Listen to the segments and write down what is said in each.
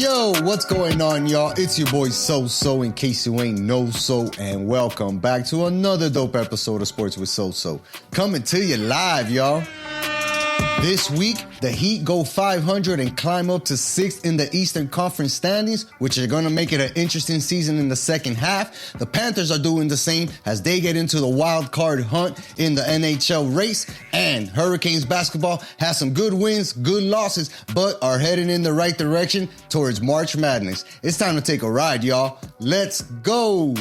Yo, what's going on, y'all? It's your boy SoSo, in case you ain't know so, and welcome back to another dope episode of Sports with SoSo. Coming to you live, y'all. This week, the Heat go 500 and climb up to 6th in the Eastern Conference standings, which are going to make it an interesting season in the second half. The Panthers are doing the same as they get into the wild card hunt in the NHL race. And Hurricanes basketball has some good wins, good losses, but are heading in the right direction towards March Madness. It's time to take a ride, y'all. Let's go!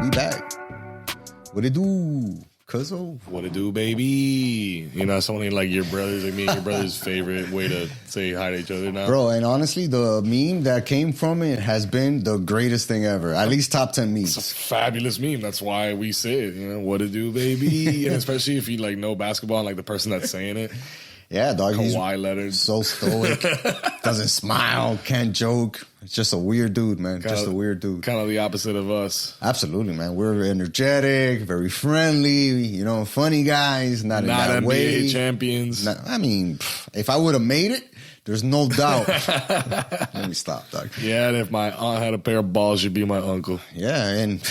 We back. What it do, cuzzo? What it do, baby? You know, someone ain't like your brothers, like me and your brother's favorite way to say hi to each other now. Bro, and honestly, the meme that came from it has been the greatest thing ever. At least top 10 memes. It's a fabulous meme. That's why we say it, you know, what it do, baby? And especially if you, like, know basketball and, like, the person that's saying it. Yeah, dog. Hawaii letters. So stoic. Doesn't smile, can't joke. It's just a weird dude, man. Just a weird dude. Kind of the opposite of us. Absolutely, man. We're energetic, very friendly, you know, funny guys. Not in that NBA way. champions. I mean, if I would have made it, there's no doubt. Let me stop, dog. Yeah, and if my aunt had a pair of balls, she'd be my uncle. Yeah, and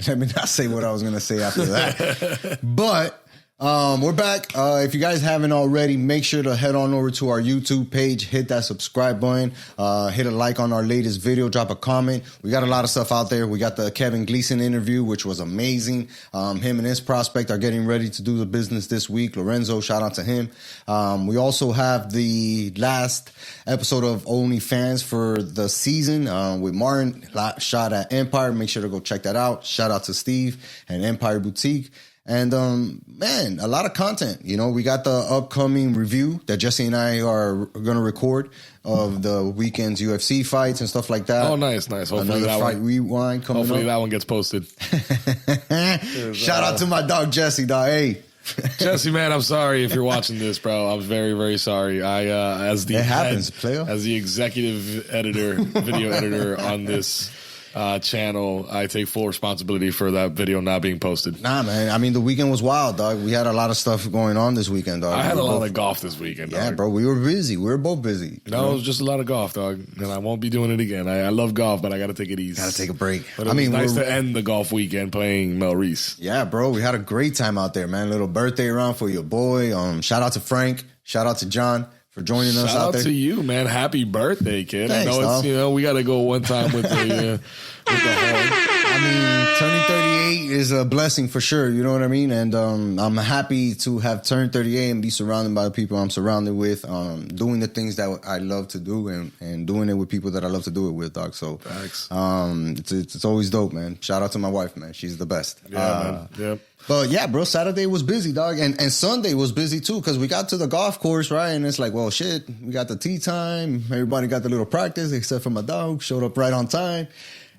let me not say what I was going to say after that. But we're back. If you guys haven't already, make sure to head on over to our YouTube page, hit that subscribe button, hit a like on our latest video, drop a comment. We got a lot of stuff out there. We got the Kevin Gleason interview, which was amazing. Him and his prospect are getting ready to do the business this week. Lorenzo, shout out to him. We also have the last episode of OnlyFans for the season with Martin, shot at Empire. Make sure to go check that out. Shout out to Steve and Empire Boutique. And, man, a lot of content. You know, we got the upcoming review that Jesse and I are going to record of the weekend's UFC fights and stuff like that. Oh, nice. Hopefully another that fight one, rewind coming hopefully up. that one gets posted. Shout out to my dog, Jesse, dog. Hey. Jesse, man, I'm sorry if you're watching this, bro. I'm very, very sorry. As the executive editor, video editor on this channel, I take full responsibility for that video not being posted. Nah, man. I mean, the weekend was wild, dog. We had a lot of stuff going on this weekend, dog. I had a lot of golf this weekend, dog. Yeah, bro. We were busy. We were both busy. No, it was just a lot of golf, dog. And I won't be doing it again. I love golf, but I got to take it easy. Got to take a break. But it was nice to end the golf weekend playing Mel Reese. Yeah, bro. We had a great time out there, man. Little birthday round for your boy. Shout out to Frank. Shout out to John for joining us out there. Shout out to you, man. Happy birthday, kid. Thanks, I know dog. it's, you know, we got to go one time with the horn. I mean, turning 38 is a blessing for sure. You know what I mean? And I'm happy to have turned 38 and be surrounded by the people I'm surrounded with, doing the things that I love to do and doing it with people that I love to do it with, dog. So it's always dope, man. Shout out to my wife, man. She's the best. Yeah, man. Yep. But yeah, bro, Saturday was busy, dog. And Sunday was busy too, because we got to the golf course, right? And it's like, well, shit, we got the tee time. Everybody got the little practice, except for my dog. Showed up right on time.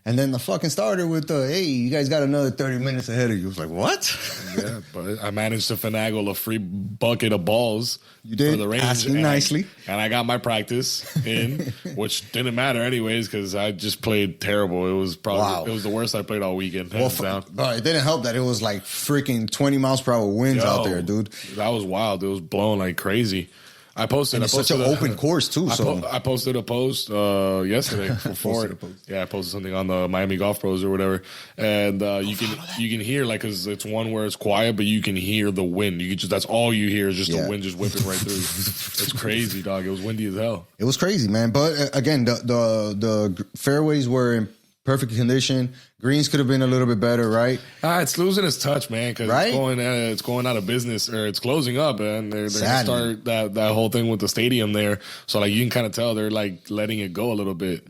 And then the fucking started with the, hey, you guys got another 30 minutes ahead of you. I was like, what? Yeah, but I managed to finagle a free bucket of balls. You did, for the range, asking nicely. And I got my practice in, which didn't matter anyways because I just played terrible. It was probably it was the worst I played all weekend. Well, but it didn't help that it was like freaking 20 miles per hour winds out there, dude. That was wild. It was blowing like crazy. I posted. It's such an open course too. I posted a post yesterday before it. Yeah, I posted something on the Miami Golf Pros or whatever, and you can hear like because it's one where it's quiet, but you can hear the wind. You can just that's all you hear is just the wind just whipping right through. It's crazy, dog. It was windy as hell. It was crazy, man. But again, the fairways were in perfect condition. Greens could have been a little bit better, right? It's losing its touch, man, because it's going out of business or it's closing up, and they're gonna start that whole thing with the stadium there. So like you can kind of tell they're like letting it go a little bit.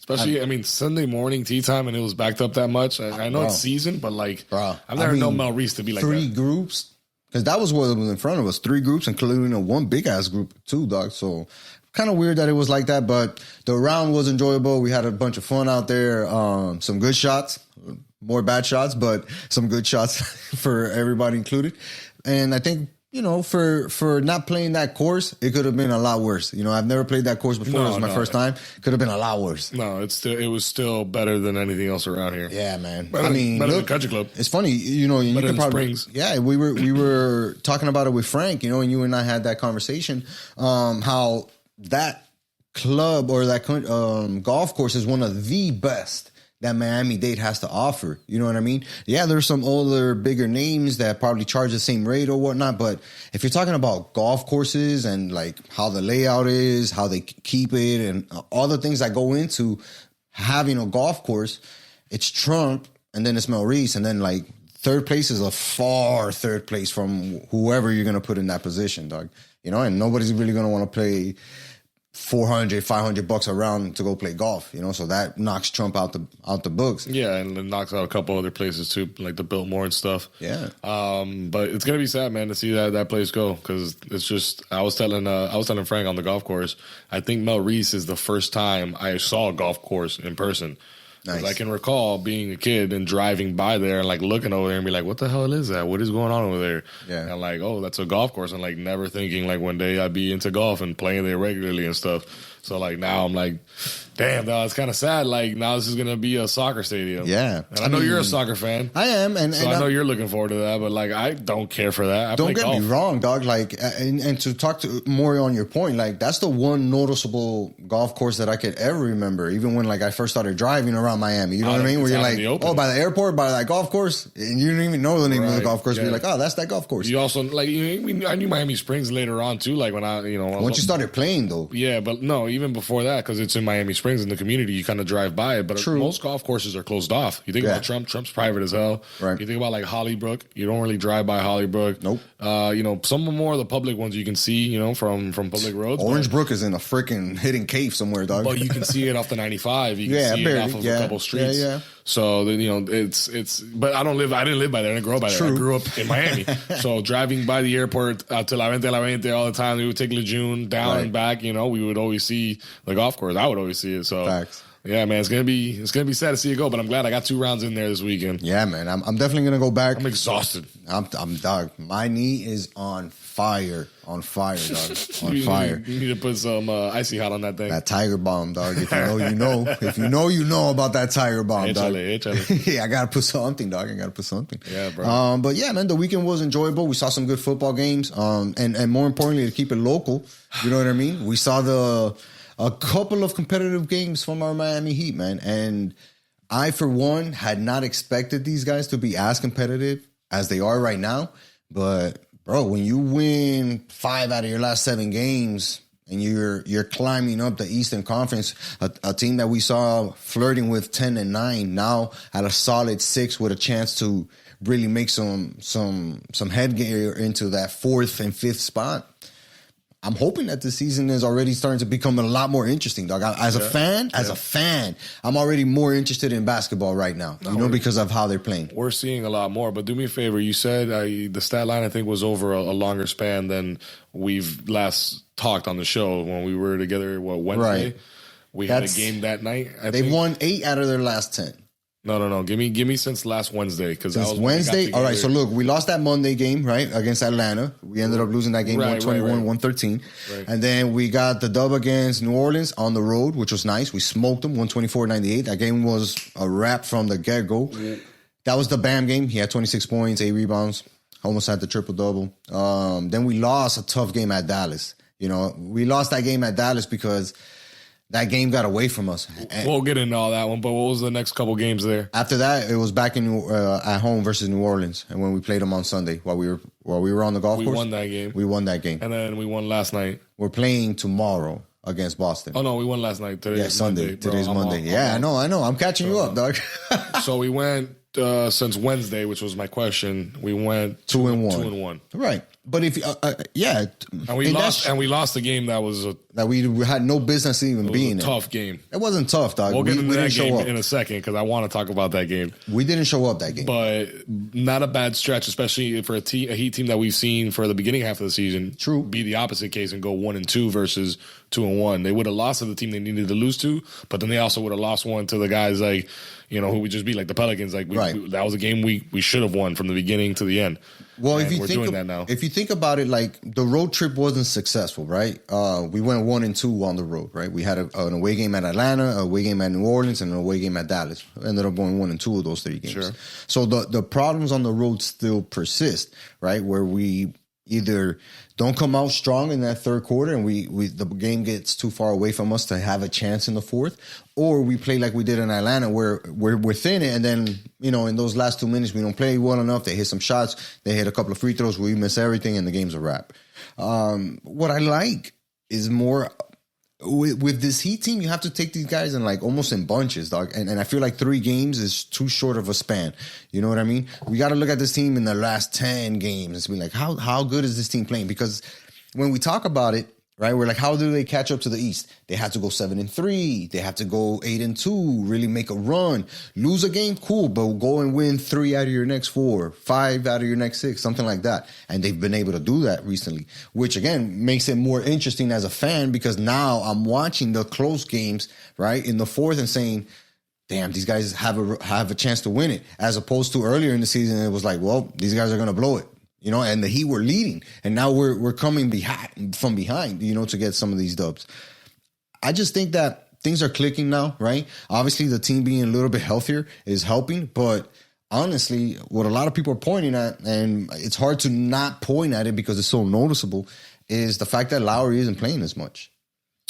Especially, I mean, Sunday morning tea time, and it was backed up that much. I know it's season, but like, I've never known Mel Reese to be like three groups, because that was what was in front of us. 3 groups, including one big ass group too, dog. So kind of weird that it was like that, but the round was enjoyable. We had a bunch of fun out there. Some good shots, more bad shots, but some good shots for everybody included. And I think for not playing that course, it could have been a lot worse. I've never played that course before. It was my first time. Could have been a lot worse. No, it was still better than anything else around here. Yeah, man. Better than Country Club. It's funny, you could probably Springs. Yeah, we were talking about it with Frank, and you and I had that conversation. How that club or that golf course is one of the best that Miami-Dade has to offer. You know what I mean? Yeah, there's some older, bigger names that probably charge the same rate or whatnot, but if you're talking about golf courses and like how the layout is, how they keep it, and all the things that go into having a golf course, it's Trump, and then it's Maurice, and then like third place is a far third place from whoever you're going to put in that position, dog. And nobody's really going to want to play $400-$500 a round to go play golf, so that knocks Trump out the books. Yeah, and it knocks out a couple other places too, like the Biltmore and stuff. Yeah. But it's gonna be sad, man, to see that place go, because it's just I was telling Frank on the golf course, I think Mel Reese is the first time I saw a golf course in person. Nice. I can recall being a kid and driving by there and like looking over there and be like, what the hell is that? What is going on over there? Yeah. And like, oh, that's a golf course. And like never thinking like one day I'd be into golf and playing there regularly and stuff. So like now I'm like, damn, dog, it's kind of sad. Like now this is going to be a soccer stadium. Yeah. And I know you're a soccer fan. I am. And I know you're looking forward to that, but like I don't care for that. Don't get me wrong, dog. Like, and to talk to more on your point, like that's the one noticeable golf course that I could ever remember, even when like I first started driving around Miami. You know what I mean? Where you're like, oh, by the airport, by that golf course, and you didn't even know the name of the golf course. Yeah. But you're like, oh, that's that golf course. You also like, I knew Miami Springs later on too. Like when once you started playing though. Yeah, but no, even before that, because it's in Miami Springs in the community, you kind of drive by it. But True. Most golf courses are closed off. You think about Trump's private as hell. Right. You think about like Hollybrook, you don't really drive by Hollybrook. Nope. Some more of the public ones you can see, from public roads. Orange Brook is in a freaking hidden cave somewhere, dog. But you can see it off the 95. You can see it off of a couple streets. Yeah. So it's. But I didn't live by there. I didn't grow up by there. True. I grew up in Miami. So driving by the airport to La Vente all the time, we would take Lejeune down and back. We would always see the golf course. I would always see it. So facts. Yeah, man, it's gonna be sad to see it go. But I'm glad I got 2 rounds in there this weekend. Yeah, man, I'm definitely gonna go back. I'm exhausted. I'm dog. My knee is on fire, dog. On fire. You need to put some icy hot on that thing. That Tiger Bomb, dog. If you know, you know. If you know, you know about that Tiger Bomb, dog. Yeah, I gotta put something, dog. Yeah, bro. But yeah, man, the weekend was enjoyable. We saw some good football games. And more importantly, to keep it local, you know what I mean. We saw a couple of competitive games from our Miami Heat, man. And I, for one, had not expected these guys to be as competitive as they are right now. But, bro, when you win 5 out of your last 7 games and you're climbing up the Eastern Conference, a team that we saw flirting with 10-9, now at a solid 6 with a chance to really make some headgear into that 4th and 5th spot. I'm hoping that the season is already starting to become a lot more interesting, dog. As a fan, I'm already more interested in basketball right now, because of how they're playing. We're seeing a lot more, but do me a favor. You said the stat line, I think, was over a longer span than we've last talked on the show when we were together, Wednesday? Right. We had a game that night, They won 8 out of their last 10. No. Give me since last Wednesday, because since Wednesday. All right. So look, we lost that Monday game, right, against Atlanta. We ended up losing that game 121-113, and then we got the dub against New Orleans on the road, which was nice. We smoked them 124-98. That game was a wrap from the get go. Yeah. That was the Bam game. He had 26 points, 8 rebounds, almost had the triple double. Then we lost a tough game at Dallas. We lost that game at Dallas because that game got away from us. We'll get into all that one, but what was the next couple games there? After that, it was back in at home versus New Orleans, and when we played them on Sunday while we were on the golf course. We won that game. We won that game. And then we won last night. We're playing tomorrow against Boston. Oh, no, we won last night. Today's Sunday. Monday, Today's Monday. I know. I'm catching you up, dog. So we went, since Wednesday, which was my question, we went 2-1. Right. But if and we lost the game that we had no business even being a tough game. It wasn't tough, dog. We'll get into that game in a second because I want to talk about that game. We didn't show up that game, but not a bad stretch, especially for a Heat team that we've seen for the beginning half of the season. True, be the opposite case and go 1-2 versus 2-1. They would have lost to the team they needed to lose to, but then they also would have lost one to the guys like who we just beat, like the Pelicans. Like that was a game we should have won from the beginning to the end. Well, if you think about it, like the road trip wasn't successful, right? We went 1-2 on the road, right? We had an away game at Atlanta, an away game at New Orleans, and an away game at Dallas. Ended up going 1-2 of those 3 games. Sure. So the problems on the road still persist, right? Where we either don't come out strong in that third quarter and the game gets too far away from us to have a chance in the fourth, or we play like we did in Atlanta where we're within it and then, in those last 2 minutes we don't play well enough. They hit some shots, they hit a couple of free throws, we miss everything, and the game's a wrap. What I like is more with this Heat team, you have to take these guys in like almost in bunches, dog. And I feel like 3 games is too short of a span. You know what I mean? We got to look at this team in the last 10 games and be like, how good is this team playing? Because when we talk about it, right, we're like, how do they catch up to the East? They have to go 7-3. They have to go 8-2, really make a run. Lose a game, cool, but go and win 3 out of your next 4, 5 out of your next 6, something like that. And they've been able to do that recently, which, again, makes it more interesting as a fan because now I'm watching the close games, right, in the fourth and saying, damn, these guys have a chance to win it, as opposed to earlier in the season, it was like, well, these guys are going to blow it. And the Heat were leading, and now we're coming from behind, to get some of these dubs. I just think that things are clicking now, right? Obviously, the team being a little bit healthier is helping, but honestly, what a lot of people are pointing at, and it's hard to not point at it because it's so noticeable, is the fact that Lowry isn't playing as much,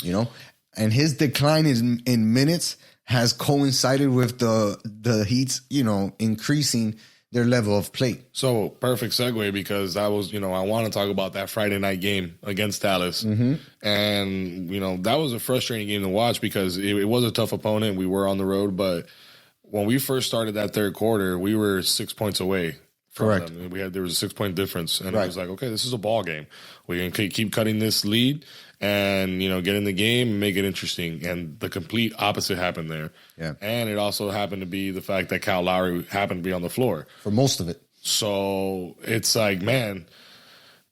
and his decline in minutes has coincided with the Heat's, increasing their level of play. So perfect segue because that was, I want to talk about that Friday night game against Dallas. Mm-hmm. And, that was a frustrating game to watch because it was a tough opponent. We were on the road, but when we first started that third quarter, we were 6 points away from Correct. them. There was a 6-point difference. And It was like, okay, this is a ball game. We can keep cutting this lead and, get in the game and make it interesting. And the complete opposite happened there. Yeah. And it also happened to be the fact that Kyle Lowry happened to be on the floor. For most of it. So it's like, man,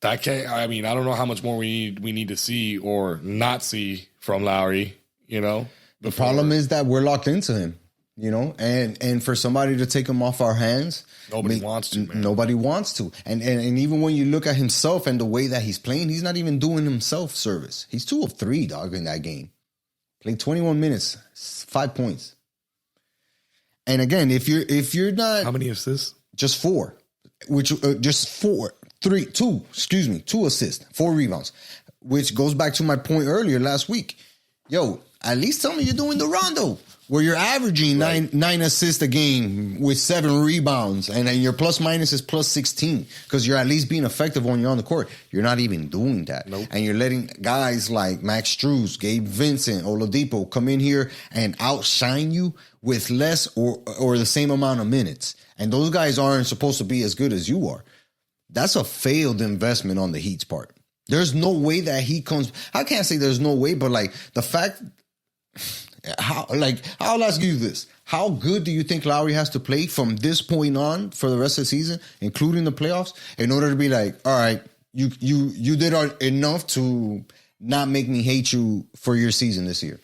I don't know how much more we need to see or not see from Lowry, The problem is that we're locked into him, and for somebody to take him off our hands, nobody wants to, man. Nobody wants to. And even when you look at himself and the way that he's playing, he's not even doing himself service. He's 2 of 3, dog, in that game. Played 21 minutes, 5 points. And again, if you're not, how many assists? Just 4, which just 2 assists, 4 rebounds, which goes back to my point earlier last week. Yo, at least tell me you're doing the Rondo, where you're averaging nine assists a game with 7 rebounds, and then your plus minus is plus 16 because you're at least being effective when you're on the court. You're not even doing that. Nope. And you're letting guys like Max Strus, Gabe Vincent, Oladipo come in here and outshine you with less or the same amount of minutes. And those guys aren't supposed to be as good as you are. That's a failed investment on the Heat's part. There's no way that he comes. I can't say there's no way, but like the fact, I'll ask you this. How good do you think Lowry has to play from this point on for the rest of the season, including the playoffs, in order to be like, all right, you did enough to not make me hate you for your season this year?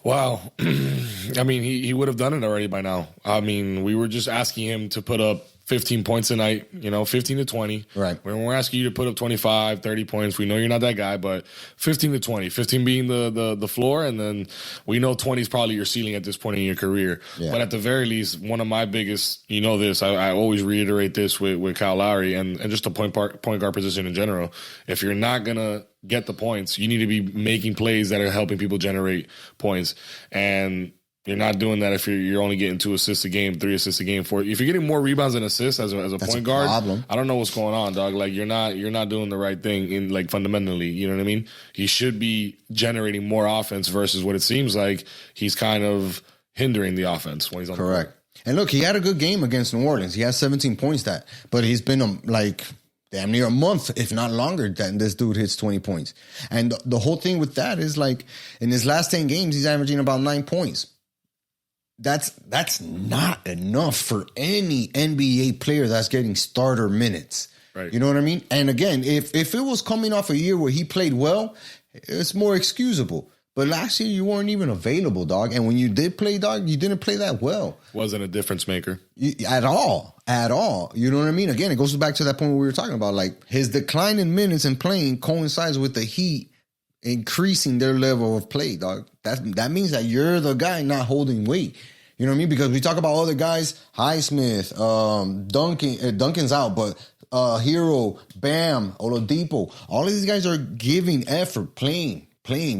Wow. I mean, he would have done it already by now. I mean, we were just asking him to put up 15 points a night, 15 to 20. Right. When we're asking you to put up 25, 30 points, we know you're not that guy, but 15 to 20, 15 being the floor, and then we know 20 is probably your ceiling at this point in your career. Yeah. But at the very least, one of my biggest, this, I always reiterate this with Kyle Lowry and just the point guard position in general. If you're not going to get the points, you need to be making plays that are helping people generate points. And you're not doing that if you're only getting 2 assists a game, 3 assists a game, 4. If you're getting more rebounds than assists as a point guard, problem. I don't know what's going on, dog. Like you're not doing the right thing in like fundamentally. You know what I mean? He should be generating more offense versus what it seems like he's kind of hindering the offense when he's on Correct. the court. And look, he had a good game against New Orleans. He has 17 points but he's been damn near a month, if not longer, that this dude hits 20 points. And the whole thing with that is like in his last 10 games, he's averaging about 9 points. That's not enough for any NBA player that's getting starter minutes. Right. You know what I mean? And again, if it was coming off a year where he played well, it's more excusable. But last year, you weren't even available, dog. And when you did play, dog, you didn't play that well. Wasn't a difference maker. At all. You know what I mean? Again, it goes back to that point we were talking about. Like, his decline in minutes and playing coincides with the Heat increasing their level of play, dog. That means that you're the guy not holding weight. You know what I mean? Because we talk about other guys, Highsmith, Duncan's out, but Hero, Bam, Oladipo, all of these guys are giving effort, playing,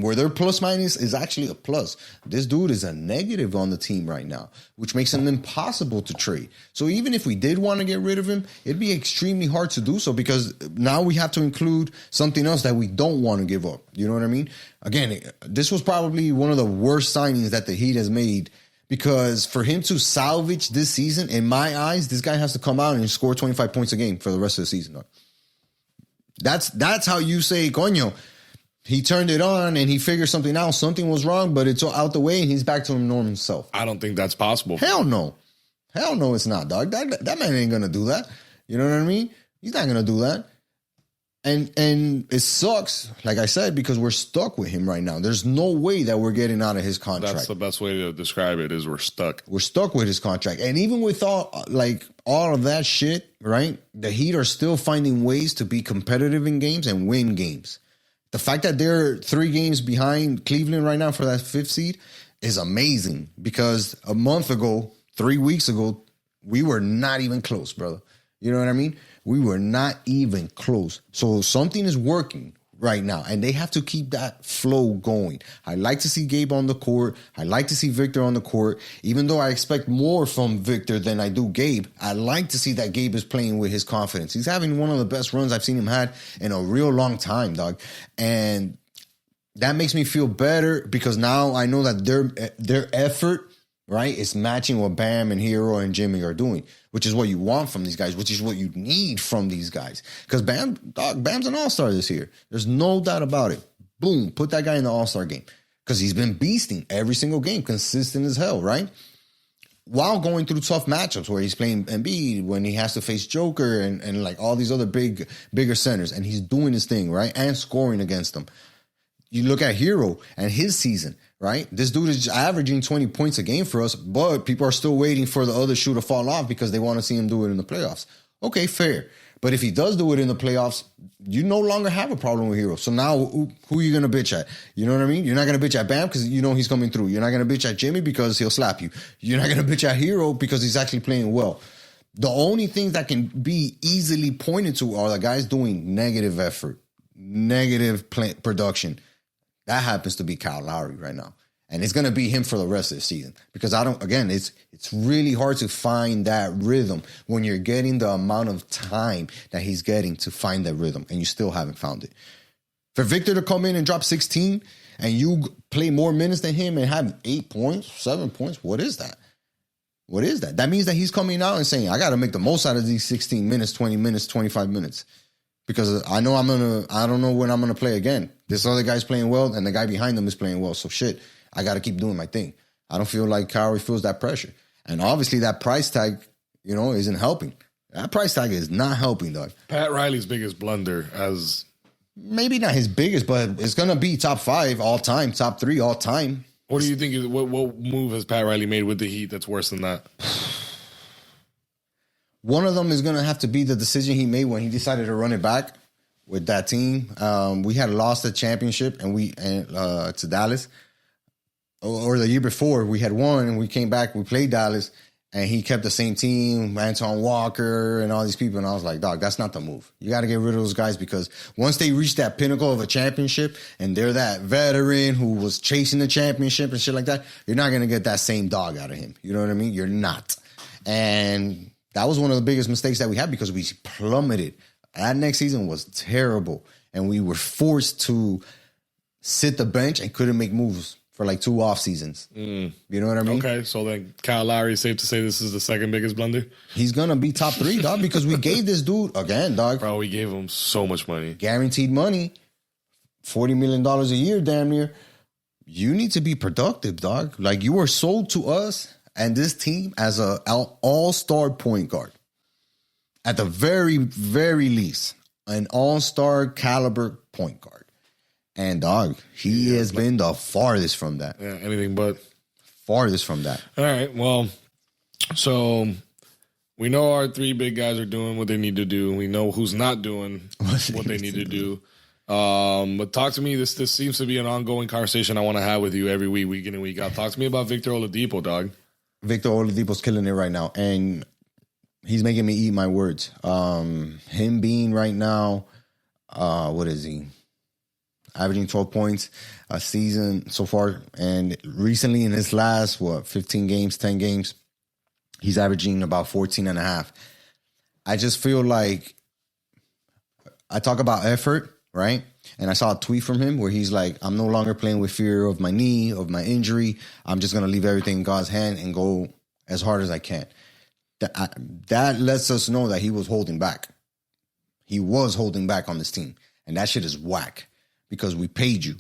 where their plus minus is actually a plus. This dude is a negative on the team right now, which makes him impossible to trade. So even if we did want to get rid of him, it'd be extremely hard to do so because now we have to include something else that we don't want to give up. You know what I mean? Again, this was probably one of the worst signings that the Heat has made. Because for him to salvage this season, in my eyes, this guy has to come out and score 25 points a game for the rest of the season. That's how you say, coño, he turned it on and he figured something out. Something was wrong, but it's out the way and he's back to his normal self. I don't think that's possible. Hell no. Hell no, it's not, dog. That man ain't going to do that. You know what I mean? He's not going to do that. And it sucks, like I said, because we're stuck with him right now. There's no way that we're getting out of his contract. That's the best way to describe it, is we're stuck. We're stuck with his contract. And even with all of that shit, right, the Heat are still finding ways to be competitive in games and win games. The fact that they're 3 games behind Cleveland right now for that 5th seed is amazing because a month ago, 3 weeks ago, we were not even close, brother. You know what I mean? We were not even close. So something is working right now, and they have to keep that flow going. I like to see Gabe on the court. I like to see Victor on the court. Even though I expect more from Victor than I do Gabe, I like to see that Gabe is playing with his confidence. He's having one of the best runs I've seen him had in a real long time, dog. And that makes me feel better because now I know that their effort, right, is matching what Bam and Hero and Jimmy are doing, which is what you want from these guys, which is what you need from these guys. Because Bam's an all-star this year. There's no doubt about it. Boom, put that guy in the all-star game. Because he's been beasting every single game, consistent as hell, right? While going through tough matchups where he's playing Embiid, when he has to face Joker and like all these other bigger centers. And he's doing his thing, right? And scoring against them. You look at Hero and his season, right? This dude is averaging 20 points a game for us, but people are still waiting for the other shoe to fall off because they want to see him do it in the playoffs. Okay, fair. But if he does do it in the playoffs, you no longer have a problem with Hero. So now who are you going to bitch at? You know what I mean? You're not going to bitch at Bam because you know he's coming through. You're not going to bitch at Jimmy because he'll slap you. You're not going to bitch at Hero because he's actually playing well. The only things that can be easily pointed to are the guys doing negative effort, negative production. That happens to be Kyle Lowry right now. And it's going to be him for the rest of the season. Because it's really hard to find that rhythm when you're getting the amount of time that he's getting to find that rhythm and you still haven't found it. For Victor to come in and drop 16 and you play more minutes than him and have 8 points, 7 points, what is that? What is that? That means that he's coming out and saying, I got to make the most out of these 16 minutes, 20 minutes, 25 minutes. Because I don't know when I'm going to play again. This other guy's playing well, and the guy behind him is playing well. So shit, I got to keep doing my thing. I don't feel like Kyrie feels that pressure. And obviously that price tag, isn't helping. That price tag is not helping, dog. Pat Riley's biggest blunder as... Maybe not his biggest, but it's going to be top 5 all time, top 3 all time. What do you think? What move has Pat Riley made with the Heat that's worse than that? One of them is going to have to be the decision he made when he decided to run it back with that team. We had lost the championship to Dallas. Or the year before, we had won and we came back, we played Dallas, and he kept the same team, Anton Walker and all these people. And I was like, dog, that's not the move. You got to get rid of those guys because once they reach that pinnacle of a championship and they're that veteran who was chasing the championship and shit like that, you're not going to get that same dog out of him. You know what I mean? You're not. And that was one of the biggest mistakes that we had because we plummeted. That next season was terrible. And we were forced to sit the bench and couldn't make moves for like 2 off seasons. You know what I mean? Okay, so then Kyle Lowry is safe to say this is the second biggest blunder? He's going to be top 3, dog, because we gave this dude, again, dog. Bro, we gave him so much money. Guaranteed money, $40 million a year, damn near. You need to be productive, dog. Like, you were sold to us and this team as an all-star point guard. At the very, very least, an all-star caliber point guard. And dog, he has been the farthest from that. Yeah, anything but. Farthest from that. All right, well, so we know our three big guys are doing what they need to do. We know who's not doing what they need to do. But talk to me. This seems to be an ongoing conversation I want to have with you every week in and week out. Talk to me about Victor Oladipo, dog. Victor Oladipo's killing it right now, and he's making me eat my words. Him being right now, what is he? Averaging 12 points a season so far. And recently in his last, 15 games, 10 games, he's averaging about 14 and a half. I just feel like I talk about effort, right? And I saw a tweet from him where he's like, I'm no longer playing with fear of my knee, of my injury. I'm just going to leave everything in God's hand and go as hard as I can. That lets us know that he was holding back. He was holding back on this team. And that shit is whack. Because we paid you.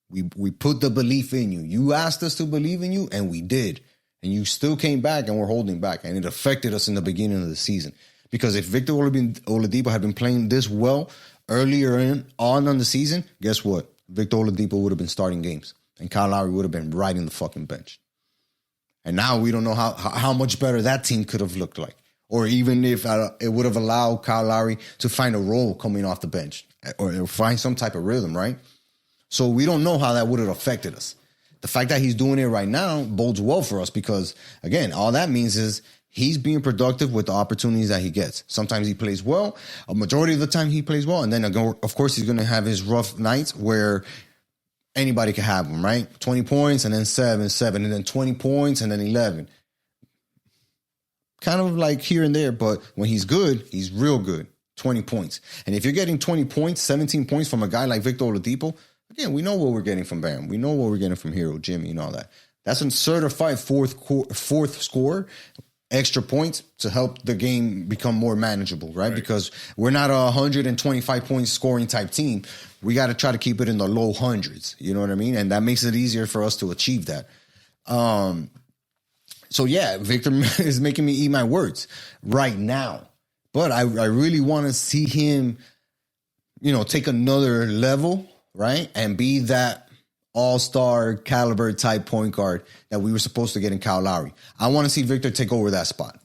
We put the belief in you. You asked us to believe in you, and we did. And you still came back, and we're holding back. And it affected us in the beginning of the season. Because if Victor Oladipo had been playing this well earlier on the season, guess what? Victor Oladipo would have been starting games. And Kyle Lowry would have been riding the fucking bench. And now we don't know how much better that team could have looked like. Or even if it would have allowed Kyle Lowry to find a role coming off the bench. Or find some type of rhythm, right? So we don't know how that would have affected us. The fact that he's doing it right now bodes well for us because, again, all that means is he's being productive with the opportunities that he gets. Sometimes he plays well. A majority of the time he plays well. And then, of course, he's going to have his rough nights where anybody can have them, right? 20 points and then 7, and then 20 points and then 11. Kind of like here and there, but when he's good, he's real good. 20 points. And if you're getting 20 points, 17 points from a guy like Victor Oladipo, again, we know what we're getting from Bam. We know what we're getting from Hero, Jimmy, and all that. That's a certified fourth score, extra points to help the game become more manageable, right? Because we're not a 125 point scoring type team. We got to try to keep it in the low hundreds. You know what I mean? And that makes it easier for us to achieve that. So yeah, Victor is making me eat my words right now. But I really want to see him, take another level, right? And be that all-star caliber type point guard that we were supposed to get in Kyle Lowry. I want to see Victor take over that spot.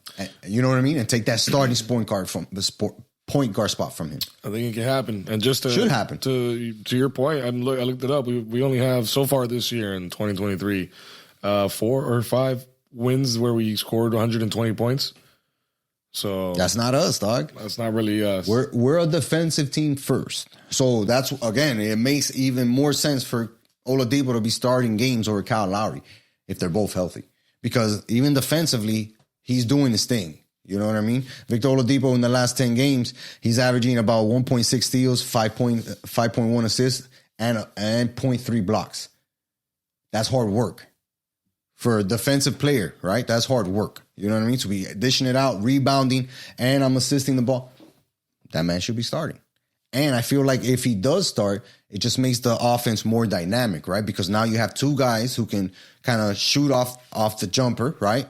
You know what I mean? And take that starting point guard spot from him. I think it can happen. And just should happen. To your point, I looked it up. We only have so far this year in 2023, 4 or 5 wins where we scored 120 points. So that's not us, dog. That's not really us. We're a defensive team first. So that's, again, it makes even more sense for Oladipo to be starting games over Kyle Lowry if they're both healthy. Because even defensively, he's doing his thing. You know what I mean? Victor Oladipo in the last 10 games, he's averaging about 1.6 steals, 5.1 assists, and 0.3 blocks. That's hard work. For a defensive player, right? That's hard work. You know what I mean? To be dishing it out, rebounding, and I'm assisting the ball. That man should be starting. And I feel like if he does start, it just makes the offense more dynamic, right? Because now you have two guys who can kind of shoot off the jumper, right?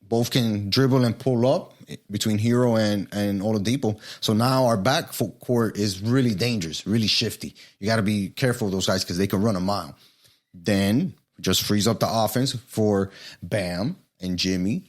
Both can dribble and pull up between Hero and Oladipo. So now our backcourt is really dangerous, really shifty. You got to be careful of those guys because they can run a mile. Then just frees up the offense for Bam and Jimmy,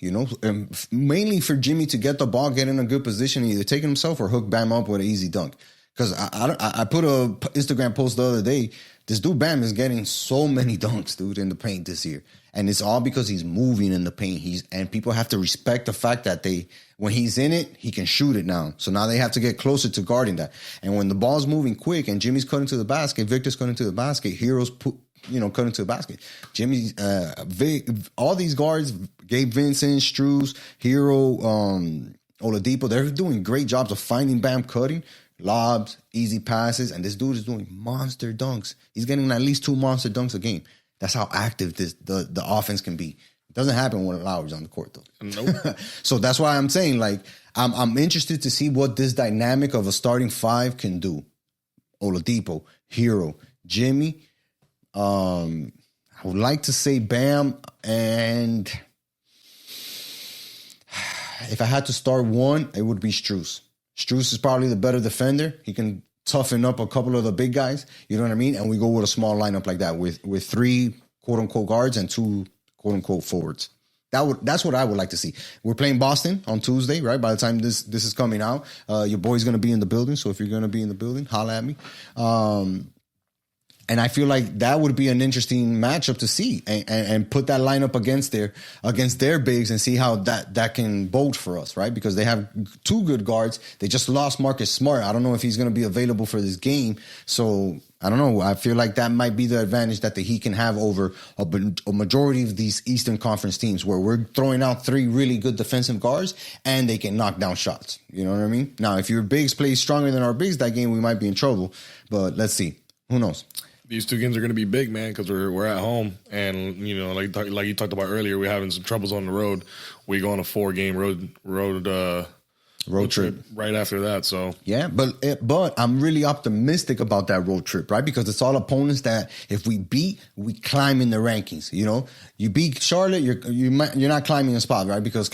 mainly for Jimmy to get the ball, get in a good position, either take it himself or hook Bam up with an easy dunk. Because I put a Instagram post the other day. This dude Bam is getting so many dunks, dude, in the paint this year. And it's all because he's moving in the paint. And people have to respect the fact that when he's in it, he can shoot it now. So now they have to get closer to guarding that. And when the ball's moving quick and Jimmy's cutting to the basket, Victor's cutting to the basket, Hero's cutting to the basket. Jimmy's, all these guards, Gabe Vincent, Strus, Hero, Oladipo, they're doing great jobs of finding Bam cutting, lobs, easy passes, and this dude is doing monster dunks. He's getting at least 2 monster dunks a game. That's how active the offense can be. It doesn't happen when Lowry's on the court, though. Nope. So that's why I'm saying, I'm interested to see what this dynamic of a starting 5 can do. Oladipo, Hero, Jimmy. I would like to say Bam, and if I had to start one, it would be Strus. Strus is probably the better defender. He can toughen up a couple of the big guys. You know what I mean? And we go with a small lineup like that with 3 quote unquote guards and 2 quote unquote forwards. That's what I would like to see. We're playing Boston on Tuesday, right? By the time this is coming out, your boy's going to be in the building. So if you're going to be in the building, holla at me. And I feel like that would be an interesting matchup to see and put that lineup against their bigs and see how that can bode for us, right? Because they have 2 good guards. They just lost Marcus Smart. I don't know if he's going to be available for this game. So I don't know. I feel like that might be the advantage that the Heat can have over a majority of these Eastern Conference teams, where we're throwing out 3 really good defensive guards and they can knock down shots. You know what I mean? Now, if your bigs play stronger than our bigs that game, we might be in trouble. But let's see. Who knows? These 2 games are going to be big, man, because we're at home, and like you talked about earlier, we're having some troubles on the road. We go on a 4-game road trip right after that. So yeah, but I'm really optimistic about that road trip, right? Because it's all opponents that if we beat, we climb in the rankings. You know, you beat Charlotte, you're not climbing a spot, right? Because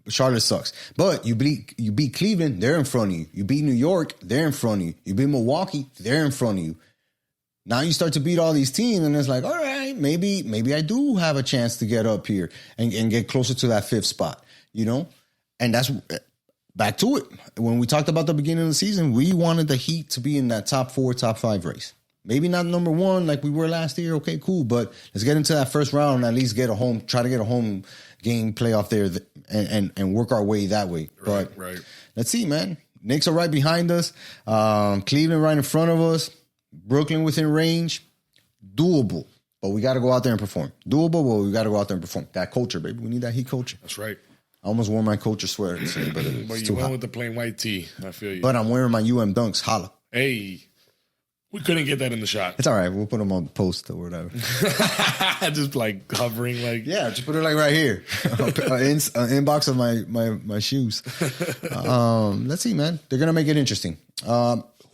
Charlotte sucks. But you beat Cleveland, they're in front of you. You beat New York, they're in front of you. You beat Milwaukee, they're in front of you. Now you start to beat all these teams, and it's like, all right, maybe I do have a chance to get up here and get closer to that 5th spot, you know? And that's back to it. When we talked about the beginning of the season, we wanted the Heat to be in that top 4, top 5 race. Maybe not number 1 like we were last year. Okay, cool. But let's get into that first round and at least try to get a home game playoff there and work our way that way. But let's see, man. Knicks are right behind us. Cleveland right in front of us. Brooklyn within range, doable, but we got to go out there and perform. Doable, but we got to go out there and perform. That culture, baby. We need that Heat culture. That's right. I almost wore my culture sweater today, but it's but you too went hot. with the plain white tee. I feel you. But I'm wearing my UM Dunks. Holla. Hey, we couldn't get that in the shot. It's all right. We'll put them on the post or whatever. Just like hovering, like just put it like right here, inbox of my shoes. Let's see, man. They're gonna make it interesting.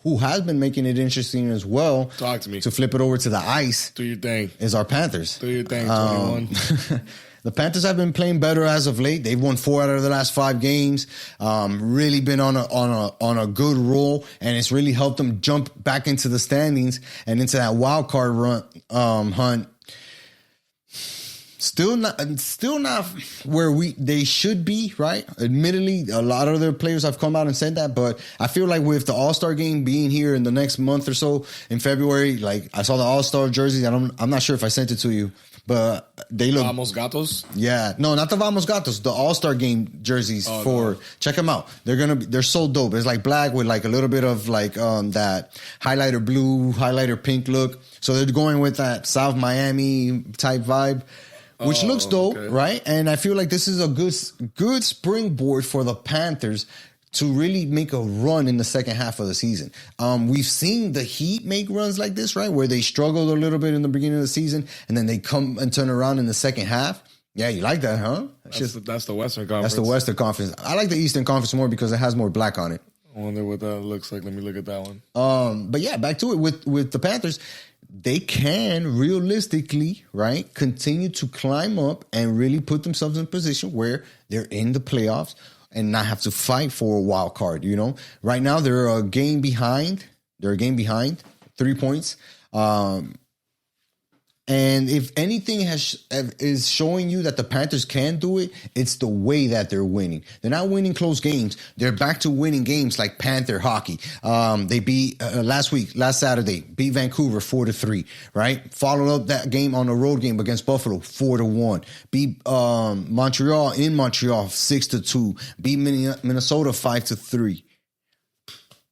Who has been making it interesting as well? Talk to me. To flip it over to the ice. Do your thing. Is our Panthers. Do your thing, 21. The Panthers have been playing better as of late. They've won 4 out of the last 5 games. Really been on a good roll, and it's really helped them jump back into the standings and into that wild card hunt. Still not where they should be, right? Admittedly, a lot of their players have come out and said that, but I feel like with the All-Star game being here in the next month or so in February, like I saw the All-Star jerseys. I'm not sure if I sent it to you, but they look Vamos Gatos. Yeah, no, not the Vamos Gatos. The All-Star game jerseys check them out. They're so dope. It's like black with like a little bit of like that highlighter blue, highlighter pink look. So they're going with that South Miami type vibe. Which looks dope, right? And I feel like this is a good springboard for the Panthers to really make a run in the second half of the season. We've seen the Heat make runs like this, right? Where they struggled a little bit in the beginning of the season, and then they come and turn around in the second half. Yeah, you like that, huh? That's the Western Conference. That's the Western Conference. I like the Eastern Conference more because it has more black on it. I wonder what that looks like. Let me look at that one. But yeah, back to it with the Panthers. They can realistically, right, continue to climb up and really put themselves in a position where they're in the playoffs and not have to fight for a wild card, you know? Right now, they're a game behind. 3 points. And if anything is showing you that the Panthers can do it, it's the way that they're winning. They're not winning close games. They're back to winning games like Panther hockey. They beat last Saturday, beat Vancouver 4-3, right? Followed up that game on a road game against Buffalo 4-1. Beat Montreal in Montreal 6-2. Beat Minnesota 5-3.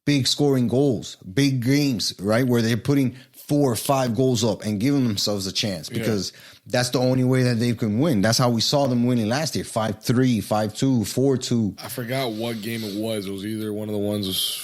Big scoring goals, big games, right? Where they're putting 4 or 5 goals up and giving themselves a chance because that's the only way that they can win. That's how we saw them winning last year. 5-3, 5-2, 4-2. I forgot what game it was. It was either one of the ones was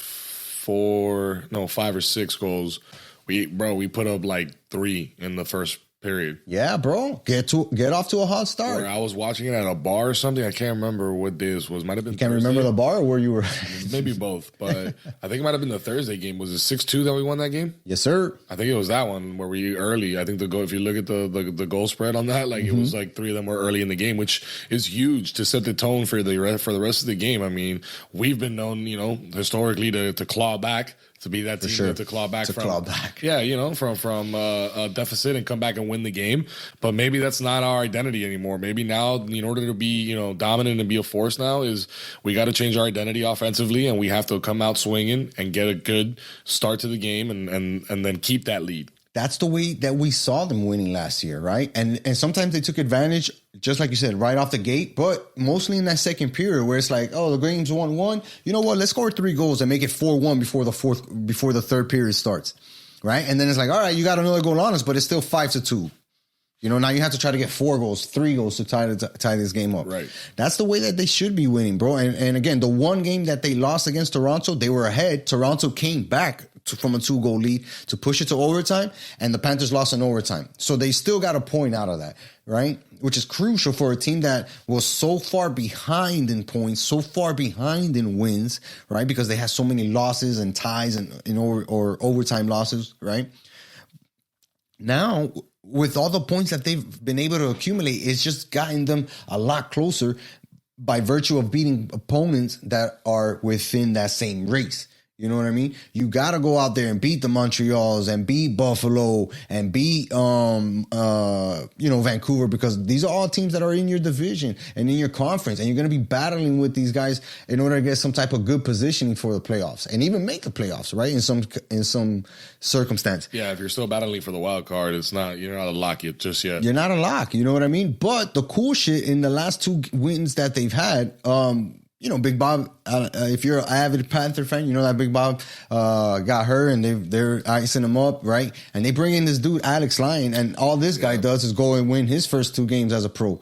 5 or 6 goals. We put up like 3 in the first period. Yeah, bro. Get off to a hot start. Where I was watching it at a bar or something. I can't remember what day this was. Might have been. You can't remember the bar or where you were? Maybe both, but I think it might have been the Thursday game. Was it 6-2 that we won that game? Yes, sir. I think it was that one where we early. I think the goal. If you look at the goal spread on that, like it was like 3 of them were early in the game, which is huge to set the tone for the rest of the game. I mean, we've been known, historically to claw back to be that team to claw back from a deficit and come back and win the game. But maybe that's not our identity anymore. Maybe now, in order to be dominant and be a force now, is we got to change our identity offensively, and we have to come out swinging and get a good start to the game and then keep that lead. That's the way that we saw them winning last year, right? And sometimes they took advantage, just like you said, right off the gate, but mostly in that second period where it's like, oh, the game's 1-1. You know what? Let's score 3 goals and make it 4-1 before the third period starts, right? And then it's like, all right, you got another goal on us, but it's still 5-2. Now you have to try to get 4 goals, 3 goals to tie this game up. Right. That's the way that they should be winning, bro. And again, the one game that they lost against Toronto, they were ahead. Toronto came back from a 2-goal lead to push it to overtime, and the Panthers lost in overtime. So they still got a point out of that, right? Which is crucial for a team that was so far behind in points, so far behind in wins, right? Because they had so many losses and ties or overtime losses, right? Now, with all the points that they've been able to accumulate, it's just gotten them a lot closer by virtue of beating opponents that are within that same race. You know what I mean? You got to go out there and beat the Montreals and beat Buffalo and beat, Vancouver, because these are all teams that are in your division and in your conference. And you're going to be battling with these guys in order to get some type of good positioning for the playoffs and even make the playoffs, right? In some circumstance. Yeah, if you're still battling for the wild card, you're not a lock just yet. You're not a lock. You know what I mean? But the cool shit in the last 2 wins that they've had, Big Bob, if you're an avid Panther fan, you know that Big Bob got hurt and they're icing him up, right? And they bring in this dude, Alex Lyon, and all this guy does is go and win his first 2 games as a pro,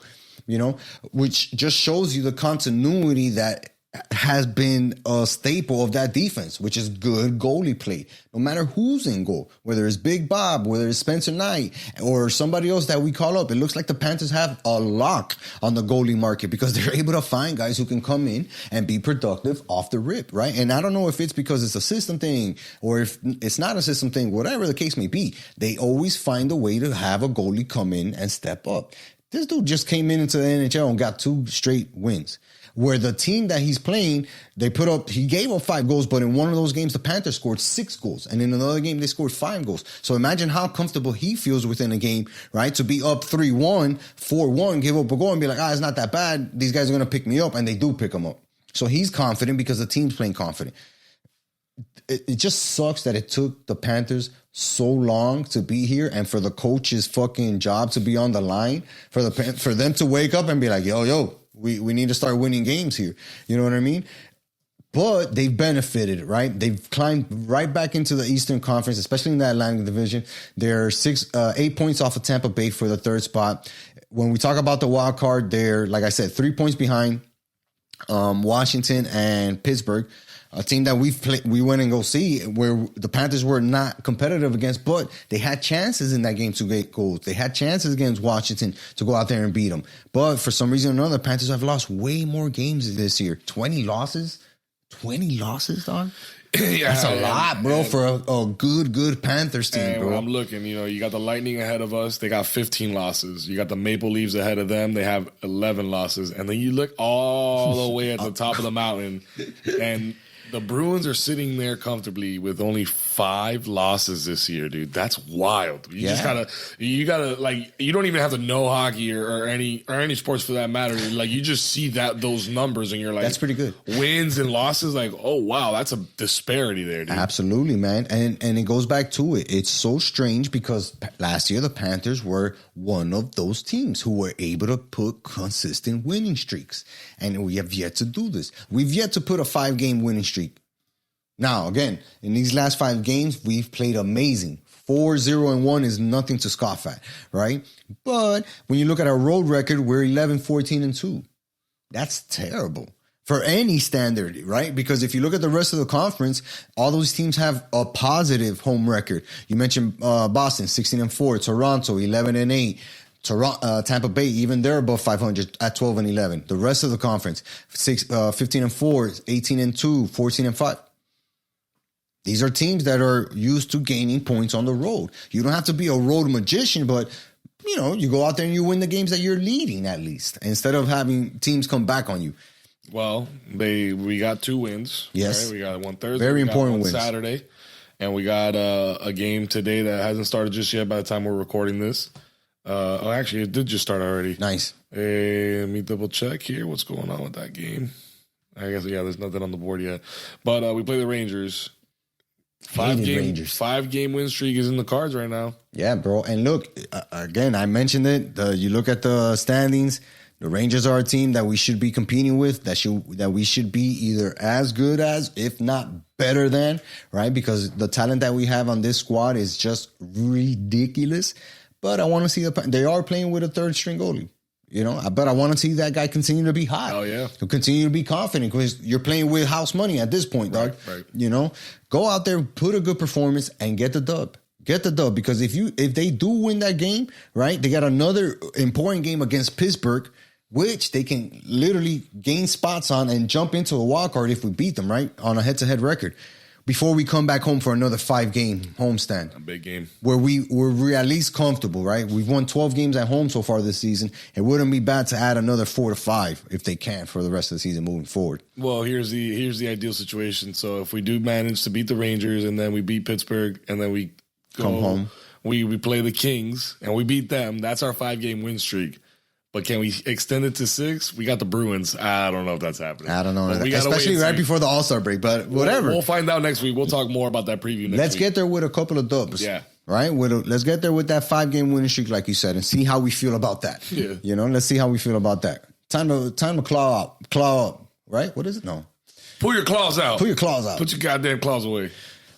which just shows you the continuity that has been a staple of that defense, which is good goalie play. No matter who's in goal, whether it's Big Bob, whether it's Spencer Knight, or somebody else that we call up, it looks like the Panthers have a lock on the goalie market because they're able to find guys who can come in and be productive off the rip, right? And I don't know if it's because it's a system thing or if it's not a system thing, whatever the case may be, they always find a way to have a goalie come in and step up. This dude just came into the NHL and got 2 straight wins. Where the team that he's playing, he gave up 5 goals, but in one of those games, the Panthers scored 6 goals. And in another game, they scored 5 goals. So imagine how comfortable he feels within a game, right? To be up 3-1, 4-1, give up a goal and be like, it's not that bad. These guys are going to pick me up. And they do pick him up. So he's confident because the team's playing confident. It just sucks that it took the Panthers so long to be here and for the coach's fucking job to be on the line, for them to wake up and be like, yo, we need to start winning games here. You know what I mean? But they've benefited, right? They've climbed right back into the Eastern Conference, especially in the Atlantic Division. They're 8 points off of Tampa Bay for the 3rd spot. When we talk about the wild card, they're, like I said, 3 points behind Washington and Pittsburgh. A team that we went and go see where the Panthers were not competitive against, but they had chances in that game to get goals. They had chances against Washington to go out there and beat them. But for some reason or another, the Panthers have lost way more games this year. 20 losses? 20 losses, dog? Yeah, that's a lot, bro, for a good Panthers team, bro. I'm looking, you got the Lightning ahead of us. They got 15 losses. You got the Maple Leafs ahead of them. They have 11 losses. And then you look all the way at the top of the mountain, and the Bruins are sitting there comfortably with only 5 losses this year, dude. That's wild. You gotta you don't even have to know hockey or any sports for that matter. Like, you just see those numbers and you're like, that's pretty good. Wins and losses, like, oh wow, that's a disparity there, dude. Absolutely, man. And it goes back to it. It's so strange because last year the Panthers were one of those teams who were able to put consistent winning streaks. And we have yet to do this. We've yet to put a 5-game winning streak. Now, again, in these last 5 games, we've played amazing. 4-0-1 is nothing to scoff at, right? But when you look at our road record, we're 11-14-2. That's terrible for any standard, right? Because if you look at the rest of the conference, all those teams have a positive home record. You mentioned Boston, 16-4, Toronto, 11-8. Tampa Bay, even they're above 500 at 12-11. The rest of the conference, 15-4, 18-2, 14-5. These are teams that are used to gaining points on the road. You don't have to be a road magician, but you go out there and you win the games that you're leading at least, instead of having teams come back on you. Well, we got 2 wins. Yes, right? We got one Thursday. Very important wins. Saturday. And we got a game today that hasn't started just yet by the time we're recording this. Actually, it did just start already. Nice. Hey, let me double check here. What's going on with that game? I guess, yeah, there's nothing on the board yet. But we play the Rangers. 5-game win streak is in the cards right now. Yeah, bro. And look, again, I mentioned it. You look at the standings. The Rangers are a team that we should be competing with, that we should be either as good as, if not better than, right? Because the talent that we have on this squad is just ridiculous. But I want to see they are playing with a third string goalie, but I want to see that guy continue to be hot. Oh, yeah. To continue to be confident because you're playing with house money at this point, dog. Right. Go out there, put a good performance and get the dub. Get the dub because if they do win that game, right, they got another important game against Pittsburgh, which they can literally gain spots on and jump into a wild card if we beat them, right, on a head-to-head record before we come back home for another 5-game homestand. A big game. Where we're at least comfortable, right? We've won 12 games at home so far this season. It wouldn't be bad to add another 4 to 5 if they can for the rest of the season moving forward. Well, here's the ideal situation. So if we do manage to beat the Rangers and then we beat Pittsburgh and then we come home, we play the Kings and we beat them, that's our 5-game win streak. But can we extend it to 6? We got the Bruins. I don't know if that's happening. I don't know. Especially right before the All-Star break, but whatever. We'll find out next week. We'll talk more about that preview next week. Let's get there with a couple of dubs. Yeah. Right? Let's get there with that 5-game winning streak, like you said, and see how we feel about that. Yeah. Let's see how we feel about that. Time to claw up. Right? What is it? No. Pull your claws out. Pull your claws out. Put your goddamn claws away.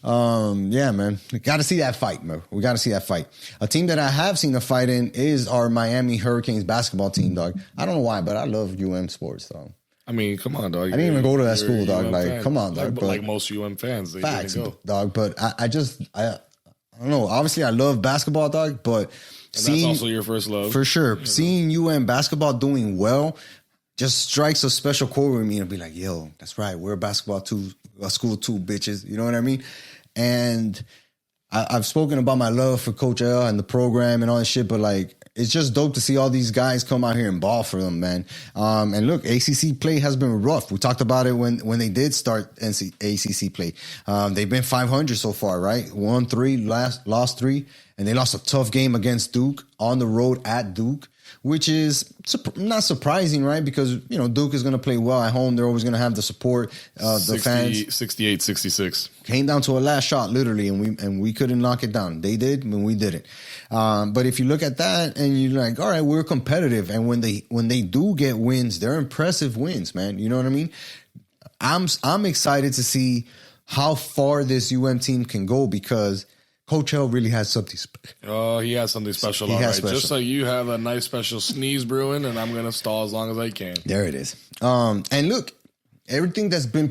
Yeah, man. We got to see that fight, man. We got to see that fight. A team that I have seen a fight in is our Miami Hurricanes basketball team, dog. I don't know why, but I love UM sports, dog. I mean, come on, dog. I didn't even go to that school, dog. Like, come on, dog. Like most UM fans, they facts, didn't go. Dog. But I don't know. Obviously, I love basketball, dog. But that's also your first love, for sure. Seeing UM basketball doing well just strikes a special chord with me and be like, yo, that's right. We're a school too, bitches. You know what I mean? And I've spoken about my love for Coach L and the program and all that shit, but like, it's just dope to see all these guys come out here and ball for them, man. And look, ACC play has been rough. We talked about it when they did start ACC play. They've been 500 so far, right? Won 3, lost 3, and they lost a tough game against Duke on the road at Duke, which is not surprising, right? Because, Duke is going to play well at home. They're always going to have the support of the fans. 68-66. Came down to a last shot, literally, and we couldn't knock it down. They did, and we didn't. But if you look at that and you're like, all right, we're competitive. And when they do get wins, they're impressive wins, man. You know what I mean? I'm excited to see how far this UM team can go because Coach L really has something special. Oh, he has something special. All right. Just so you have a nice special sneeze brewing, and I'm going to stall as long as I can. There it is. And look, everything that's been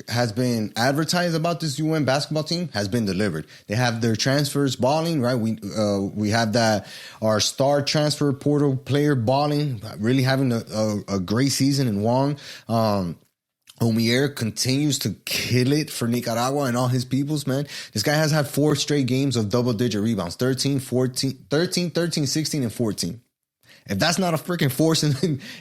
has been advertised about this UM basketball team has been delivered. They have their transfers balling, right? We have our star transfer portal player balling, really having a great season in Wong. Omier continues to kill it for Nicaragua and all his peoples, man. This guy has had 4 straight games of double-digit rebounds, 13, 16, and 14. If that's not a freaking force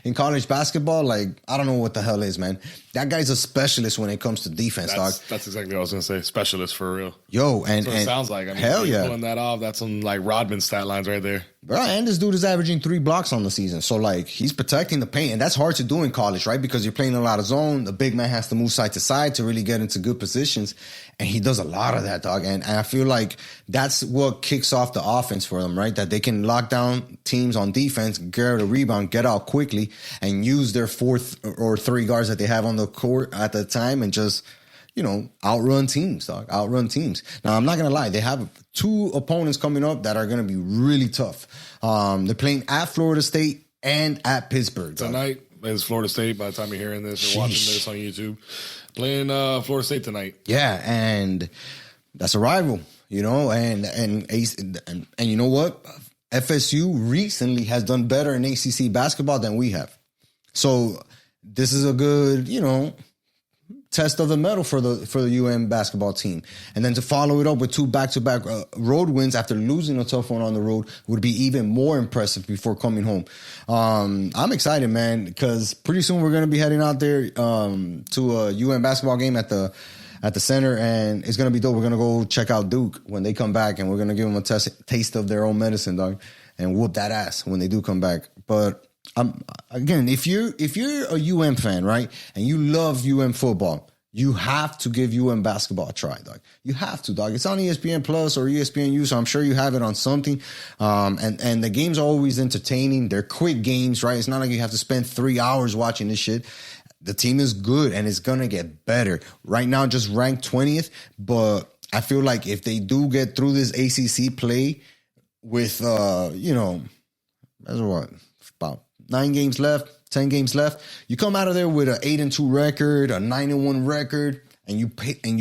in college basketball, like, I don't know what the hell is, man. That guy's a specialist when it comes to defense, dog. That's exactly what I was going to say. Specialist for real. Yo, that's what it sounds like. I mean, hell yeah. Pulling that off, that's some like Rodman stat lines right there. Bro, and this dude is averaging 3 blocks on the season. So, like, he's protecting the paint. And that's hard to do in college, right? Because you're playing a lot of zone. The big man has to move side to side to really get into good positions. And he does a lot of that, dog. And I feel like that's what kicks off the offense for them, right? That they can lock down teams on defense, get a rebound, get out quickly, and use their 4 or 3 guards that they have on the court at the time and just, outrun teams, dog. Outrun teams. Now, I'm not going to lie. They have 2 opponents coming up that are going to be really tough. They're playing at Florida State and at Pittsburgh. Dog. Tonight is Florida State by the time you're hearing this or watching this on YouTube. Playing Florida State tonight. Yeah, and that's a rival, and you know what? FSU recently has done better in ACC basketball than we have. So this is a good, test of the medal for the UM basketball team. And then to follow it up with 2 back-to-back road wins after losing a tough one on the road would be even more impressive before coming home. I'm excited, man, because pretty soon we're going to be heading out there to a UM basketball game at the at the center, and it's gonna be dope. We're gonna go check out Duke when they come back, and we're gonna give them a taste of their own medicine, dog, and whoop that ass when they do come back. But again, if you're a fan, right, and you love football, you have to give basketball a try, dog. You have to, dog. It's on ESPN Plus or ESPNU, so I'm sure you have it on something. And the games are always entertaining. They're quick games, right? It's not like you have to spend 3 hours watching this shit. The team is good, and it's going to get better. Right now, just ranked 20th, but I feel like if they do get through this ACC play with, that's what, about 9 games left, 10 games left. You come out of there with an 8-2 record, a 9-1 record, and you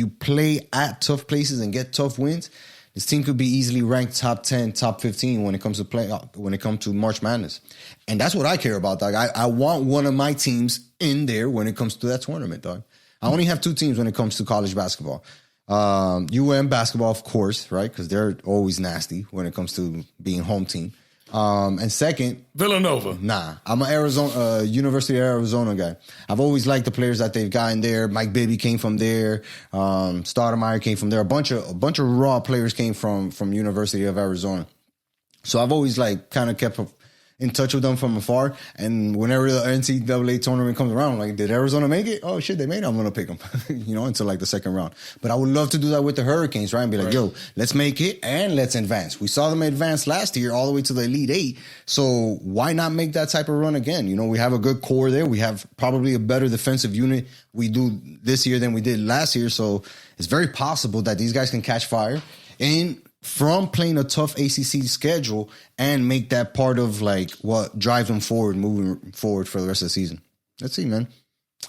play at tough places and get tough wins. This team could be easily ranked top 10, top 15 when it comes to March Madness. And that's what I care about, dog. I want one of my teams in there when it comes to that tournament, dog. I only have 2 teams when it comes to college basketball. basketball, of course, right? Because they're always nasty when it comes to being home team. And second, Villanova. Nah, I'm an University of Arizona guy. I've always liked the players that they've gotten there. Mike Bibby came from there. Stoudemire came from there. A bunch of raw players came from University of Arizona. So I've always kind of kept in touch with them from afar. And whenever the NCAA tournament comes around, I'm like, did Arizona make it? Oh shit, they made it. I'm going to pick them, until the second round. But I would love to do that with the Hurricanes, right? And be like, yo, let's make it and let's advance. We saw them advance last year all the way to the Elite Eight. So why not make that type of run again? We have a good core there. We have probably a better defensive unit we do this year than we did last year. So it's very possible that these guys can catch fire. And from playing a tough ACC schedule and make that part of what drives them forward, moving forward for the rest of the season. Let's see, man.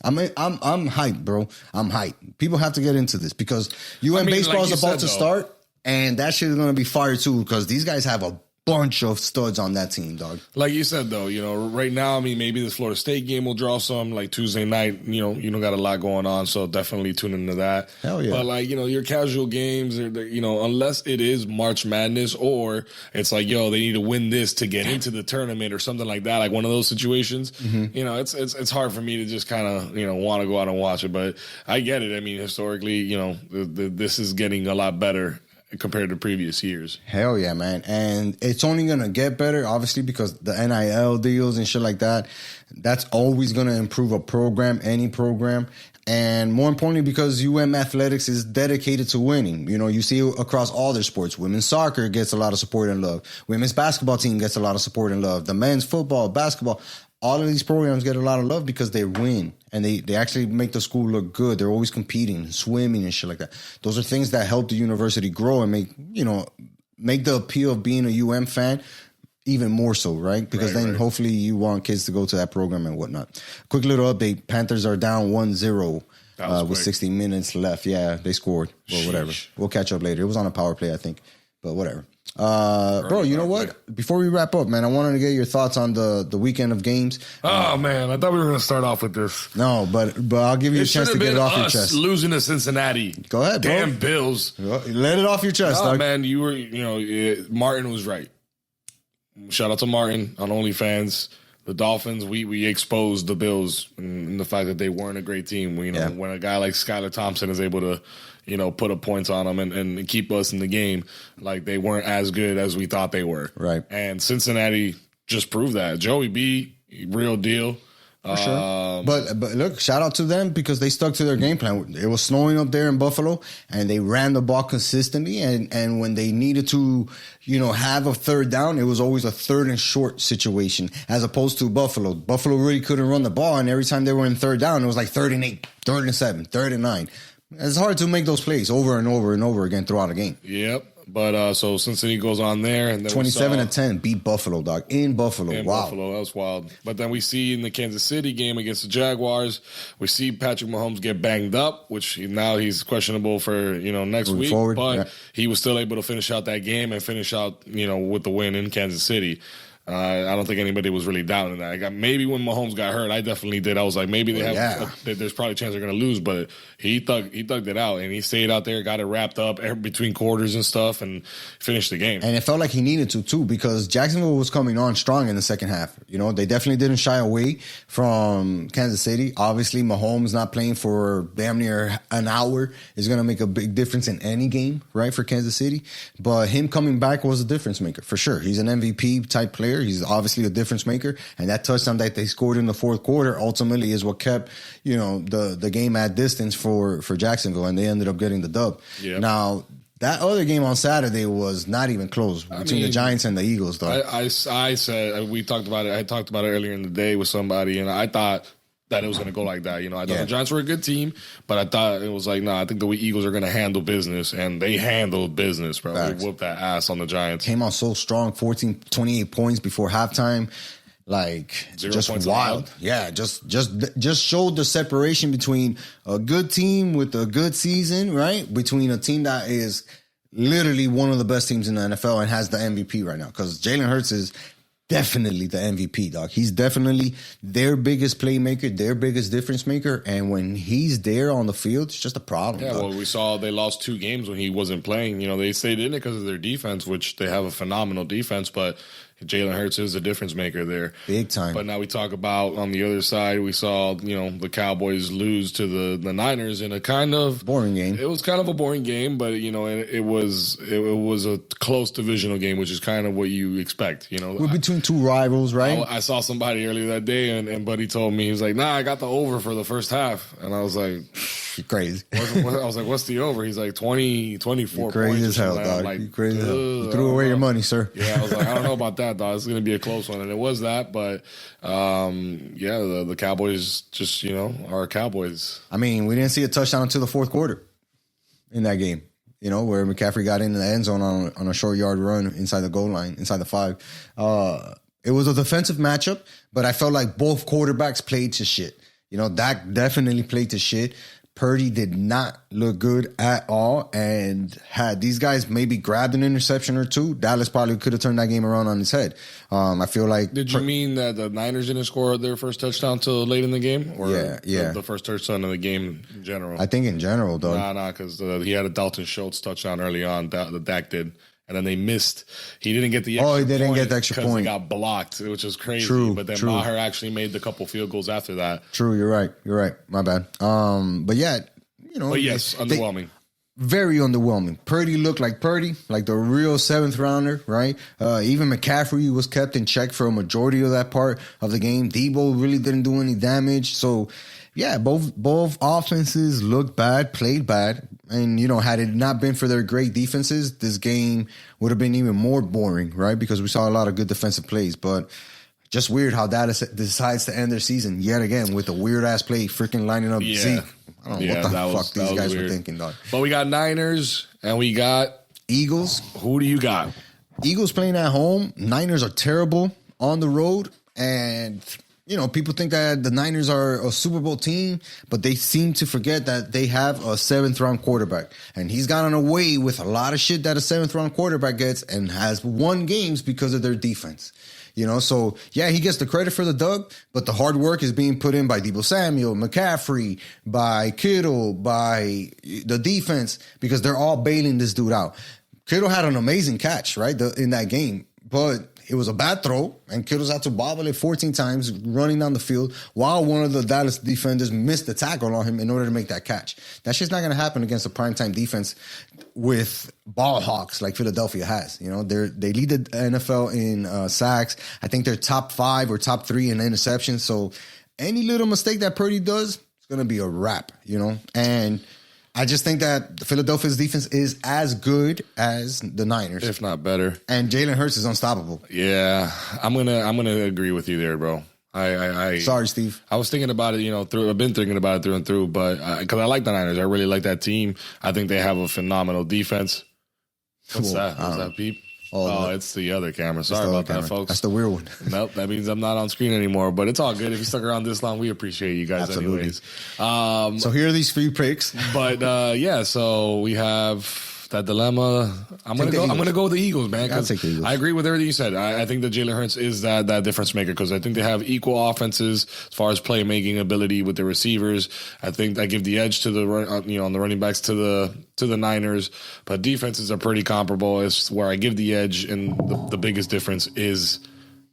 I'm hyped, bro. I'm hyped. People have to get into this because baseball is about to start, and that shit is going to be fire too because these guys have a bunch of studs on that team, dog. Like you said, though, right now, maybe this Florida State game will draw some, Tuesday night, you got a lot going on, so definitely tune into that. Hell yeah. But, your casual games, unless it is March Madness or it's they need to win this to get into the tournament or something like that, like one of those situations, it's hard for me to just kind of, want to go out and watch it. But I get it. Historically, this is getting a lot better compared to previous years. Hell yeah, man. And it's only going to get better, obviously, because the NIL deals and shit like that, that's always going to improve a program, any program. And more importantly, because athletics is dedicated to winning. You see it across all their sports. Women's soccer gets a lot of support and love. Women's basketball team gets a lot of support and love. The men's football, basketball, all of these programs get a lot of love because they win and they actually make the school look good. They're always competing, swimming and shit like that. Those are things that help the university grow and make the appeal of being a fan even more so, right? Because then hopefully you want kids to go to that program and whatnot. Quick little update. Panthers are down 1-0 with 60 minutes left. Yeah, they scored. Well, whatever. We'll catch up later. It was on a power play, I think. But whatever. Bro, you know what? Before we wrap up, man, I wanted to get your thoughts on the weekend of games. Oh, man, I thought we were going to start off with this. No, but I'll give you a chance to get it off your chest. Losing to Cincinnati. Go ahead, bro. Damn Bills. Let it off your chest, dog. Man, you were, Martin was right. Shout out to Martin on OnlyFans. The Dolphins, we exposed the Bills and the fact that they weren't a great team. When a guy like Skylar Thompson is able to, put up points on them and keep us in the game, they weren't as good as we thought they were. Right. And Cincinnati just proved that. Joey B, real deal. For sure. But look, shout out to them because they stuck to their game plan. It was snowing up there in Buffalo, and they ran the ball consistently. And when they needed to, have a third down, it was always a third and short situation, as opposed to Buffalo. Buffalo really couldn't run the ball, and every time they were in third down, it was 3rd and 8, 3rd and 7, 3rd and 9. It's hard to make those plays over and over and over again throughout a game. Yep. But so Cincinnati goes on there, and then 27-10 beat Buffalo, dog, in Buffalo. Wow, Buffalo, that was wild. But then we see in the Kansas City game against the Jaguars, we see Patrick Mahomes get banged up, which now he's questionable for next week. But he was still able to finish out that game and finish out with the win in Kansas City. I don't think anybody was really down in that. Maybe when Mahomes got hurt, I definitely did. I was like, maybe there's probably a chance they're going to lose, but he thugged it out, and he stayed out there, got it wrapped up between quarters and stuff, and finished the game. And it felt like he needed to too, because Jacksonville was coming on strong in the second half. They definitely didn't shy away from Kansas City. Obviously, Mahomes not playing for damn near an hour is going to make a big difference in any game, right, for Kansas City. But him coming back was a difference maker for sure. He's an MVP type player. He's obviously a difference maker, and that touchdown that they scored in the fourth quarter ultimately is what kept the game at distance for Jacksonville, and they ended up getting the dub. Yep. Now that other game on Saturday was not even close between the Giants and the Eagles, though. I said we talked about it. I talked about it earlier in the day with somebody, and I thought that it was going to go like that. I thought the Giants were a good team, but I thought it was like, I think the Eagles are going to handle business, and they handled business, bro. Facts. They whooped that ass on the Giants. Came out so strong, 28 points before halftime. Like, 0 just wild. Allowed. Yeah, just showed the separation between a good team with a good season, right? Between a team that is literally one of the best teams in the NFL and has the MVP right now. Because Jalen Hurts is definitely the MVP, dog. He's definitely their biggest playmaker, their biggest difference maker. And when he's there on the field, it's just a problem. Yeah, dog. Well, we saw they lost 2 games when he wasn't playing. They stayed in it because of their defense, which they have a phenomenal defense, but Jalen Hurts is a difference maker there. Big time. But now we talk about on the other side, we saw, the Cowboys lose to the Niners in a kind of boring game. It was kind of a boring game, but it was a close divisional game, which is kind of what you expect. We're between 2 rivals, right? I saw somebody earlier that day, and Buddy told me, he was like, "Nah, I got the over for the first half," and I was like, "You're crazy." I was like, "What's the over?" He's like, 24 You're crazy points as hell, dog. Like, you crazy as hell. You threw away your money, sir. Yeah, I was like, I don't know about that, dog. It's going to be a close one, and it was that. But the Cowboys just are Cowboys. I mean, we didn't see a touchdown until the fourth quarter in that game. Where McCaffrey got into the end zone on a short yard run inside the goal line, inside the 5. It was a defensive matchup, but I felt like both quarterbacks played to shit. Dak definitely played to shit. Purdy did not look good at all, and had these guys maybe grabbed an interception or 2, Dallas probably could have turned that game around on its head. I feel like... Did you mean that the Niners didn't score their first touchdown till late in the game? Or yeah. The first touchdown of the game in general? I think in general, though. Nah, because he had a Dalton Schultz touchdown early on, the Dak did. And then they missed. He didn't get the extra point. He didn't get the extra point. Because they got blocked, which was crazy. True, but then Maher actually made the couple field goals after that. True, you're right. My bad. But yeah, But yes, underwhelming. Very underwhelming. Purdy looked like Purdy, like the real 7th rounder, right? Even McCaffrey was kept in check for a majority of that part of the game. Debo really didn't do any damage. So, yeah, both offenses looked bad, played bad. And, had it not been for their great defenses, this game would have been even more boring, right? Because we saw a lot of good defensive plays. But just weird how Dallas decides to end their season yet again with a weird-ass play, freaking lining up Zeke. I don't know what the fuck these guys were thinking, dog. But we got Niners and we got Eagles. Who do you got? Eagles playing at home. Niners are terrible on the road. And, people think that the Niners are a Super Bowl team, but they seem to forget that they have a 7th-round quarterback. And he's gotten away with a lot of shit that a 7th-round quarterback gets and has won games because of their defense. So, yeah, he gets the credit for the dub, but the hard work is being put in by Debo Samuel, McCaffrey, by Kittle, by the defense, because they're all bailing this dude out. Kittle had an amazing catch, right, in that game, but it was a bad throw, and Kittle's had to bobble it 14 times running down the field while one of the Dallas defenders missed the tackle on him in order to make that catch. That shit's not going to happen against a primetime defense with ball hawks like Philadelphia has. They lead the NFL in sacks. I think they're top 5 or top 3 in interceptions. So any little mistake that Purdy does, it's going to be a wrap, And I just think that Philadelphia's defense is as good as the Niners, if not better. And Jalen Hurts is unstoppable. Yeah, I'm gonna agree with you there, bro. Sorry, Steve. I was thinking about it, I've been thinking about it through and through, but because I like the Niners, I really like that team. I think they have a phenomenal defense. What's that? Is that Peep? Oh, it's the other camera. Sorry about that, folks. That's the weird one. Nope, that means I'm not on screen anymore, but it's all good. If you stuck around this long, we appreciate you guys anyways. So here are these few picks. But, so we have that dilemma. I'm gonna go with the Eagles, man. Because I agree with everything you said. I think that Jalen Hurts is that difference maker because I think they have equal offenses as far as playmaking ability with the receivers. I think I give the edge to the on the running backs to the Niners, but defenses are pretty comparable. It's where I give the edge, and the biggest difference is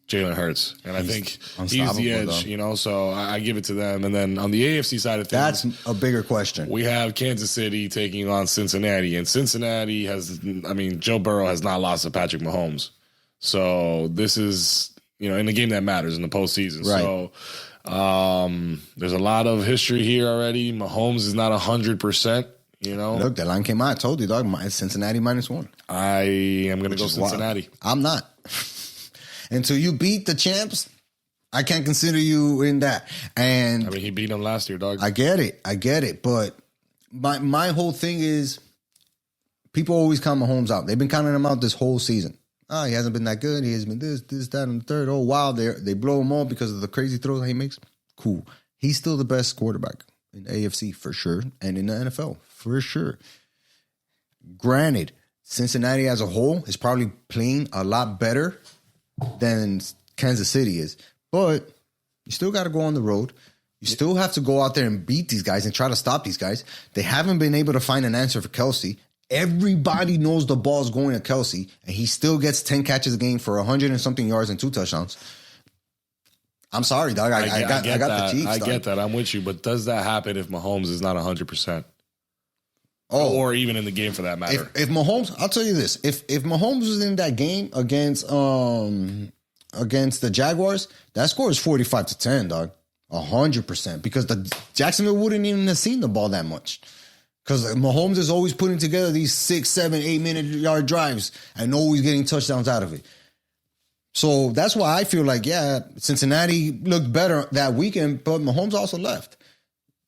Jalen Hurts, and I think he's the edge, so I give it to them. And then on the AFC side of things, that's a bigger question. We have Kansas City taking on Cincinnati, and Cincinnati Joe Burrow has not lost to Patrick Mahomes. So this is, in a game that matters in the postseason. Right. So there's a lot of history here already. Mahomes is not 100%. Look, the line came out. I told you, dog. Cincinnati -1. I am going to go Cincinnati. Wild. I'm not. Until you beat the champs, I can't consider you in that. And he beat them last year, dog. I get it. But my whole thing is people always count Mahomes out. They've been counting him out this whole season. He hasn't been that good. He has been this, that, and the third. Oh, wow. They blow him off because of the crazy throws that he makes. Cool. He's still the best quarterback in the AFC for sure and in the NFL for sure. Granted, Cincinnati as a whole is probably playing a lot better than Kansas City is. But you still got to go on the road. You still have to go out there and beat these guys and try to stop these guys. They haven't been able to find an answer for Kelsey. Everybody knows the ball's going to Kelsey, and he still gets 10 catches a game for 100 and something yards and 2 touchdowns. I'm sorry, dog. I got the Chiefs. I get that. I'm with you. But does that happen if Mahomes is not 100%? Or even in the game for that matter. If Mahomes, I'll tell you this: if Mahomes was in that game against the Jaguars, that score is 45-10, dog, 100%. Because the Jacksonville wouldn't even have seen the ball that much. Because Mahomes is always putting together these 6, 7, 8 minute yard drives and always getting touchdowns out of it. So that's why I feel like Cincinnati looked better that weekend, but Mahomes also left.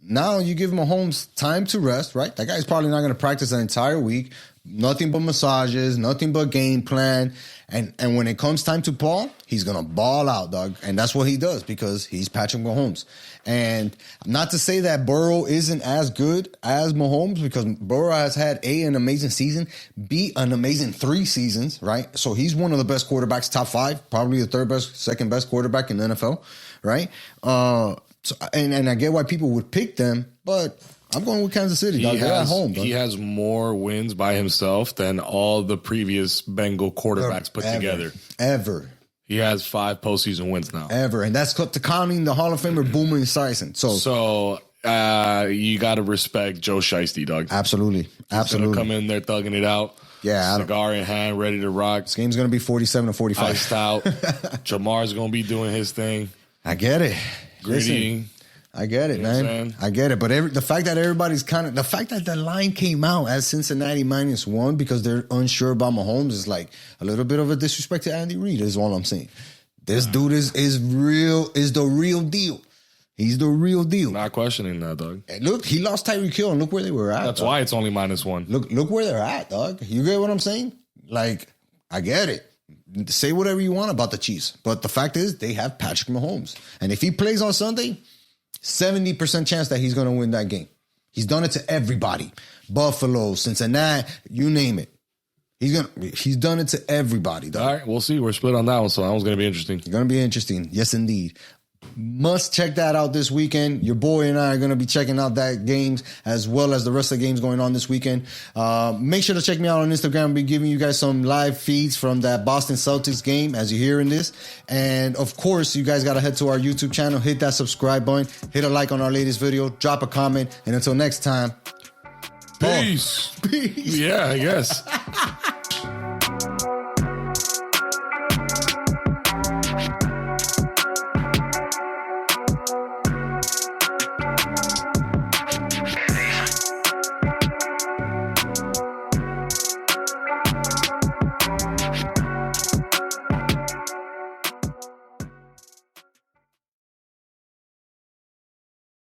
Now you give Mahomes time to rest, right? That guy's probably not going to practice an entire week. Nothing but massages, nothing but game plan. And when it comes time to ball, he's going to ball out, dog. And that's what he does because he's Patrick Mahomes. And not to say that Burrow isn't as good as Mahomes because Burrow has had an amazing season, B, an amazing 3 seasons, right? So he's one of the best quarterbacks, top 5, probably the second best quarterback in the NFL, right? So, and I get why people would pick them, but I'm going with Kansas City. They're at home. He has more wins by himself than all the previous Bengal quarterbacks put together. Ever. He has 5 postseason wins now. Ever. And that's to counting the Hall of Famer Boomer Esiason. So you got to respect Joe Shiesty, dog. Absolutely. He's going to come in there thugging it out. Yeah. Cigar in hand, ready to rock. This game's going to be 47-45. Iced out. Jamar's going to be doing his thing. I get it. Gritty. Listen, I get it, man. I get it. But the fact that everybody's the fact that the line came out as Cincinnati -1 because they're unsure about Mahomes is like a little bit of a disrespect to Andy Reid is all I'm saying. This dude is the real deal. He's the real deal. Not questioning that, dog. And look, he lost Tyreek Hill and look where they were at. That's why it's only -1. Look where they're at, dog. You get what I'm saying? Like, I get it. Say whatever you want about the Chiefs. But the fact is they have Patrick Mahomes. And if he plays on Sunday, 70% chance that he's going to win that game. He's done it to everybody. Buffalo, Cincinnati, you name it. He's done it to everybody, dog. All right, we'll see. We're split on that one, so that one's going to be interesting. It's going to be interesting. Yes, indeed. Must check that out this weekend. Your boy and I are going to be checking out that games as well as the rest of the games going on this weekend. Make sure to check me out on Instagram. I'll be giving you guys some live feeds from that Boston Celtics game as you're hearing this. And of course, you guys got to head to our YouTube channel, hit that subscribe button, hit a like on our latest video, drop a comment. And until next time, peace. Peace. Yeah, I guess.